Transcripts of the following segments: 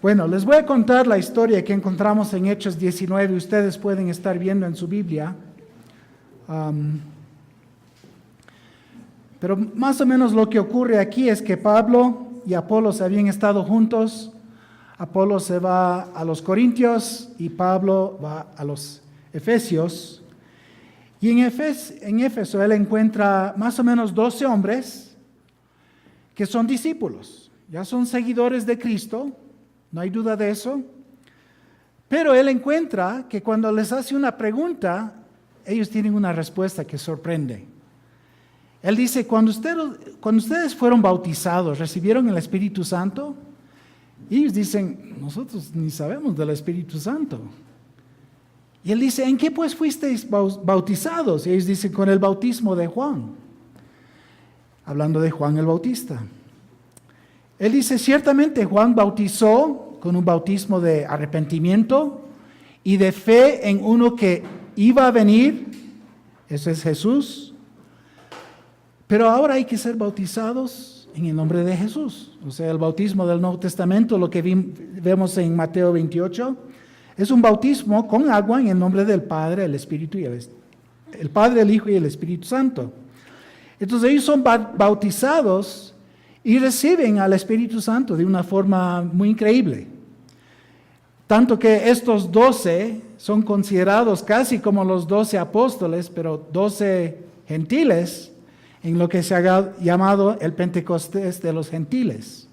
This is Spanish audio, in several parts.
Bueno, les voy a contar la historia que encontramos en Hechos 19. Ustedes pueden estar viendo en su Biblia. Pero más o menos lo que ocurre aquí es que Pablo y Apolos habían estado juntos. Apolos se va a los Corintios y Pablo va a los Efesios. Y en Éfeso él encuentra más o menos 12 hombres que son discípulos. Ya son seguidores de Cristo, no hay duda de eso. Pero él encuentra que cuando les hace una pregunta, ellos tienen una respuesta que sorprende. Él dice, cuando ustedes fueron bautizados, ¿recibieron el Espíritu Santo? Y ellos dicen, nosotros ni sabemos del Espíritu Santo. Y él dice, ¿en qué pues fuisteis bautizados? Y ellos dicen, con el bautismo de Juan. Hablando de Juan el Bautista. Él dice, ciertamente Juan bautizó con un bautismo de arrepentimiento y de fe en uno que iba a venir, ese es Jesús. Pero ahora hay que ser bautizados en el nombre de Jesús. O sea, el bautismo del Nuevo Testamento, lo que vemos en Mateo 28, es un bautismo con agua en el nombre del Padre, el Espíritu y el Padre, el Hijo y el Espíritu Santo. Entonces ellos son bautizados y reciben al Espíritu Santo de una forma muy increíble. Tanto que estos 12 son considerados casi como los 12 apóstoles, pero 12 gentiles, en lo que se ha llamado el Pentecostés de los gentiles.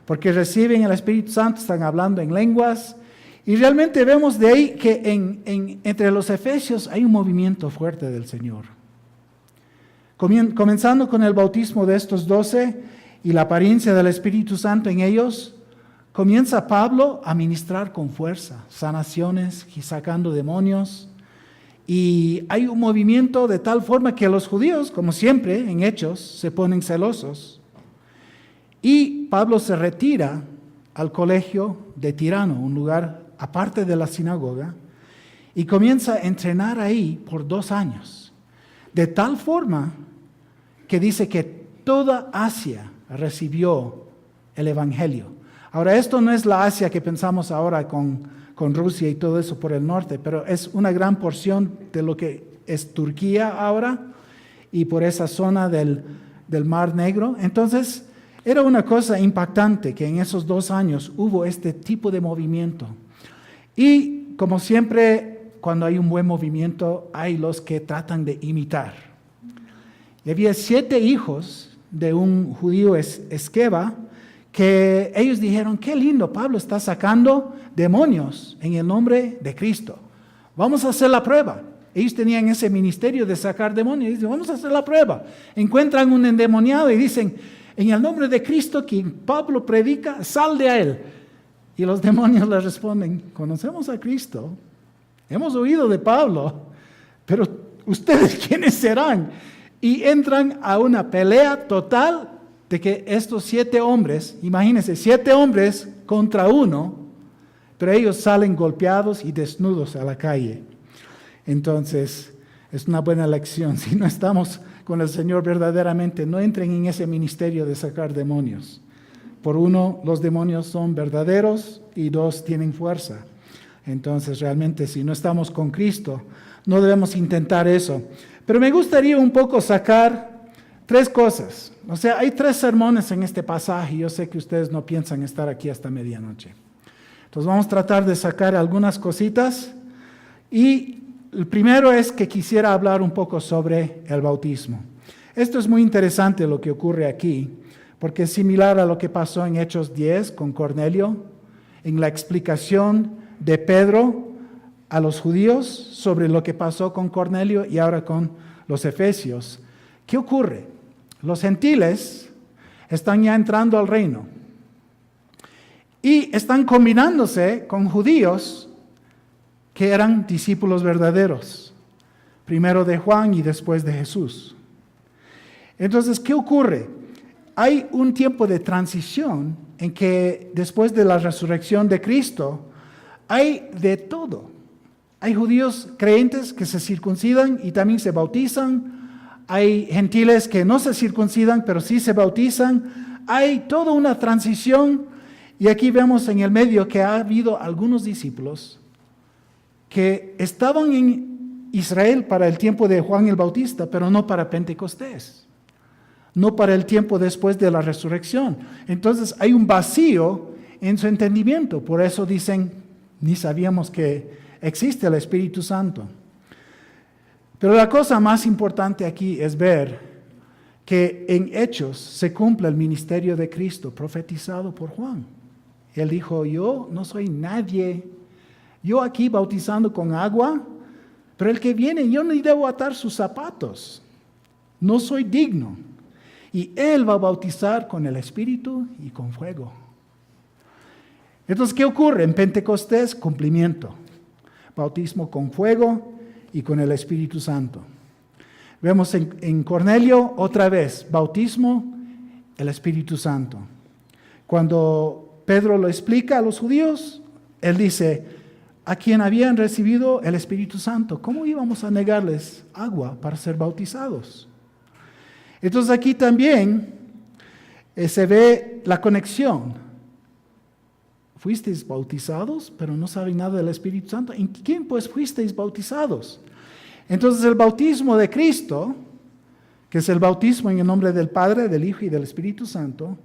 Porque reciben el Espíritu Santo, están hablando en lenguas, y realmente vemos de ahí que entre los efesios hay un movimiento fuerte del Señor. Comenzando con el bautismo de estos 12 y la apariencia del Espíritu Santo en ellos, comienza Pablo a ministrar con fuerza, sanaciones y sacando demonios. Y hay un movimiento de tal forma que los judíos, como siempre en Hechos, se ponen celosos. Y Pablo se retira al colegio de Tirano, un lugar aparte de la sinagoga, y comienza a entrenar ahí por 2 años. De tal forma que dice que toda Asia recibió el Evangelio. Ahora, esto no es la Asia que pensamos ahora con Rusia y todo eso por el norte, pero es una gran porción de lo que es Turquía ahora y por esa zona del Mar Negro. Entonces, era una cosa impactante que en esos 2 años hubo este tipo de movimiento. Y como siempre, cuando hay un buen movimiento, hay los que tratan de imitar. Y había 7 hijos de un judío Esqueva, que ellos dijeron, qué lindo, Pablo está sacando demonios en el nombre de Cristo. Vamos a hacer la prueba. Ellos tenían ese ministerio de sacar demonios. Y dicen, vamos a hacer la prueba. Encuentran un endemoniado y dicen, en el nombre de Cristo, quien Pablo predica, sal de a él. Y los demonios le responden, conocemos a Cristo, hemos oído de Pablo, pero ¿ustedes quiénes serán? Y entran a una pelea total de que estos 7 hombres, imagínense, 7 hombres contra 1, pero ellos salen golpeados y desnudos a la calle. Entonces, es una buena lección. Si no estamos con el Señor verdaderamente, no entren en ese ministerio de sacar demonios. Por 1, los demonios son verdaderos y 2, tienen fuerza. Entonces, realmente, si no estamos con Cristo, no debemos intentar eso. Pero me gustaría un poco sacar 3 cosas. O sea, hay 3 sermones en este pasaje. Yo sé que ustedes no piensan estar aquí hasta medianoche. Entonces vamos a tratar de sacar algunas cositas. Y el primero es que quisiera hablar un poco sobre el bautismo. Esto es muy interesante lo que ocurre aquí, porque es similar a lo que pasó en Hechos 10 con Cornelio, en la explicación de Pedro a los judíos sobre lo que pasó con Cornelio y ahora con los efesios. ¿Qué ocurre? Los gentiles están ya entrando al reino y están combinándose con judíos que eran discípulos verdaderos, primero de Juan y después de Jesús. Entonces, ¿qué ocurre? Hay un tiempo de transición en que después de la resurrección de Cristo hay de todo. Hay judíos creyentes que se circuncidan y también se bautizan. Hay gentiles que no se circuncidan, pero sí se bautizan. Hay toda una transición Y aquí vemos en el medio que ha habido algunos discípulos que estaban en Israel para el tiempo de Juan el Bautista, pero no para Pentecostés, no para el tiempo después de la resurrección. Entonces hay un vacío en su entendimiento. Por eso dicen, ni sabíamos que existe el Espíritu Santo. Pero la cosa más importante aquí es ver que en Hechos se cumple el ministerio de Cristo profetizado por Juan. Él dijo, yo no soy nadie, yo aquí bautizando con agua, pero el que viene, yo ni debo atar sus zapatos, no soy digno. Y Él va a bautizar con el Espíritu y con fuego. Entonces, ¿qué ocurre? En Pentecostés, cumplimiento. Bautismo con fuego y con el Espíritu Santo. Vemos en Cornelio otra vez, bautismo, el Espíritu Santo. Cuando Pedro lo explica a los judíos, él dice, a quien habían recibido el Espíritu Santo, ¿cómo íbamos a negarles agua para ser bautizados? Entonces aquí también se ve la conexión. Fuisteis bautizados, pero no saben nada del Espíritu Santo. ¿En quién pues fuisteis bautizados? Entonces el bautismo de Cristo, que es el bautismo en el nombre del Padre, del Hijo y del Espíritu Santo,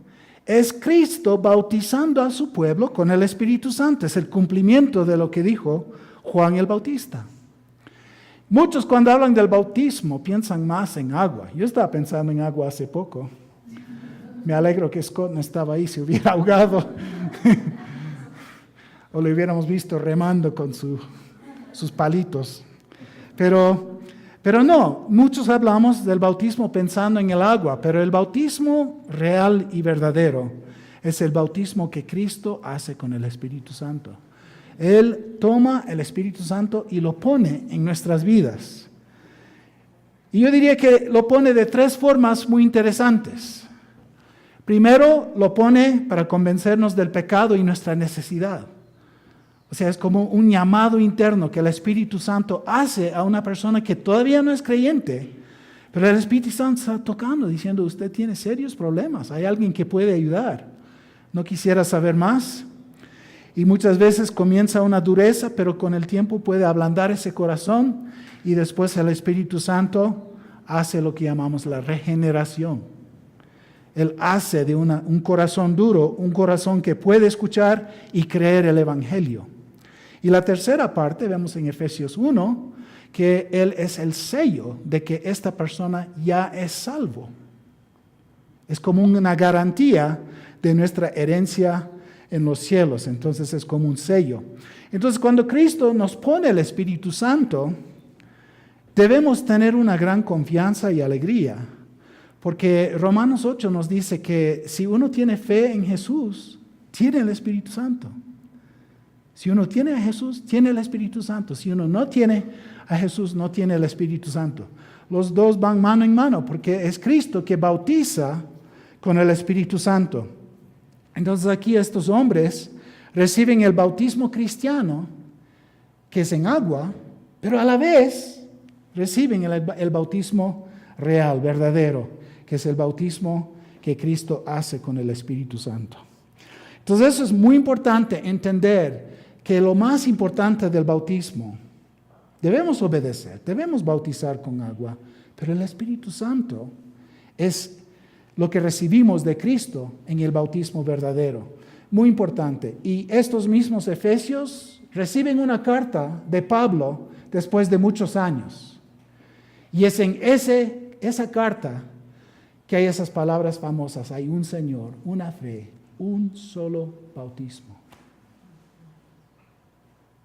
es Cristo bautizando a su pueblo con el Espíritu Santo. Es el cumplimiento de lo que dijo Juan el Bautista. Muchos cuando hablan del bautismo piensan más en agua. Yo estaba pensando en agua hace poco. Me alegro que Scott no estaba ahí, se hubiera ahogado. O lo hubiéramos visto remando con sus palitos. Pero no, muchos hablamos del bautismo pensando en el agua, pero el bautismo real y verdadero es el bautismo que Cristo hace con el Espíritu Santo. Él toma el Espíritu Santo y lo pone en nuestras vidas. Y yo diría que lo pone de tres formas muy interesantes. Primero, lo pone para convencernos del pecado y nuestra necesidad. O sea, es como un llamado interno que el Espíritu Santo hace a una persona que todavía no es creyente, pero el Espíritu Santo está tocando, diciendo, usted tiene serios problemas, hay alguien que puede ayudar. ¿No quisiera saber más? Y muchas veces comienza una dureza, pero con el tiempo puede ablandar ese corazón y después el Espíritu Santo hace lo que llamamos la regeneración. Él hace de un corazón duro, un corazón que puede escuchar y creer el Evangelio. Y la tercera parte, vemos en Efesios 1, que Él es el sello de que esta persona ya es salvo. Es como una garantía de nuestra herencia en los cielos, entonces es como un sello. Entonces cuando Cristo nos pone el Espíritu Santo, debemos tener una gran confianza y alegría, porque Romanos 8 nos dice que si uno tiene fe en Jesús, tiene el Espíritu Santo. Si uno tiene a Jesús, tiene el Espíritu Santo. Si uno no tiene a Jesús, no tiene el Espíritu Santo. Los dos van mano en mano, porque es Cristo que bautiza con el Espíritu Santo. Entonces aquí estos hombres reciben el bautismo cristiano, que es en agua, pero a la vez reciben el bautismo real, verdadero, que es el bautismo que Cristo hace con el Espíritu Santo. Entonces eso es muy importante entender que lo más importante del bautismo, debemos obedecer, debemos bautizar con agua, pero el Espíritu Santo es lo que recibimos de Cristo en el bautismo verdadero. Muy importante. Y estos mismos efesios reciben una carta de Pablo después de muchos años. Y es en esa carta que hay esas palabras famosas. Hay un Señor, una fe, un solo bautismo.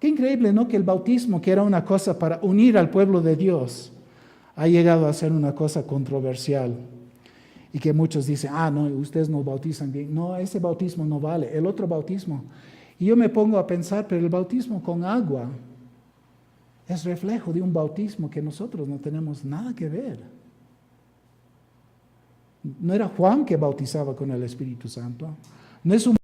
Qué increíble, ¿no? Que el bautismo, que era una cosa para unir al pueblo de Dios, ha llegado a ser una cosa controversial. Y que muchos dicen, no, ustedes no bautizan bien. No, ese bautismo no vale, el otro bautismo. Y yo me pongo a pensar, pero el bautismo con agua es reflejo de un bautismo que nosotros no tenemos nada que ver. No era Juan que bautizaba con el Espíritu Santo. No es un